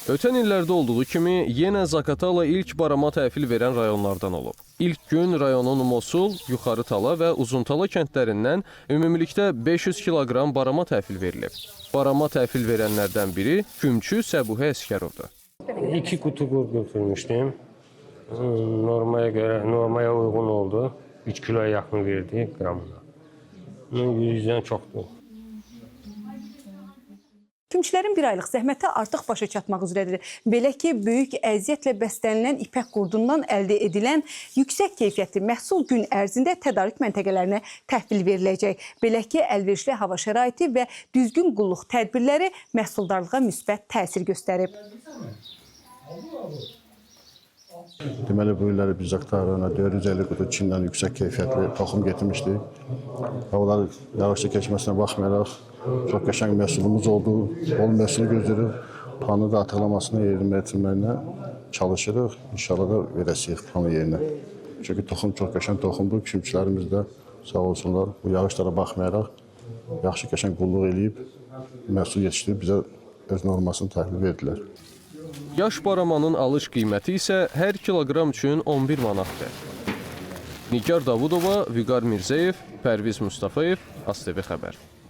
Ötən illərdə olduğu kimi yenə Zaqatala ilk barama təhvil verən rayonlardan olub. İlk gün rayonun Mosul, Yuxarı Tala və Uzuntala kəndlərindən ümumilikdə 500 kiloqram barama təhvil verilib. Barama təhvil verənlərdən biri Kümçü Səbuhə Əskərovdur. 2 qutu qurd götürmüşdüm. Normaya uyğun oldu. 3 kiloya yaxın verdi qramına. 100-dən çoxdur. Kümçülərin bir aylıq zəhməti artıq başa çatmaq üzrədir. Belə ki, böyük əziyyətlə bəslənilən ipək qurdundan əldə edilən yüksək keyfiyyətli məhsul gün ərzində tədarük məntəqələrinə təhvil veriləcək. Belə ki, əlverişli hava şəraiti və düzgün qulluq tədbirləri məhsuldarlığa müsbət təsir göstərib. Deməli, bu illəri biz Zaqatalaya 450 qutu Çindən yüksək keyfiyyətli toxum getirmişdik. Havalar yağışlı keçməsinə baxmayaraq, çox qəşəng məhsulumuz oldu. Bol məhsulu gözləyirik. Planı da artıqlamasını yerinə yetirməyinə çalışırıq. İnşallah da verəsirik planı yerinə. Çünki toxum çox qəşəng toxumdur. Kümçülərimiz də sağ olsunlar. Bu yağışlara baxmayaraq, yaxşı qəşəng qulluq eləyib, məhsul yetişdirib bizə öz normasını təhvil verdilər. Yaş baramanın alış qiyməti isə hər kiloqram üçün 11 manatdır. Nigar Davudova, Vüqar Mirzəyev, Pərviz Mustafayev, ASTV Xəbər.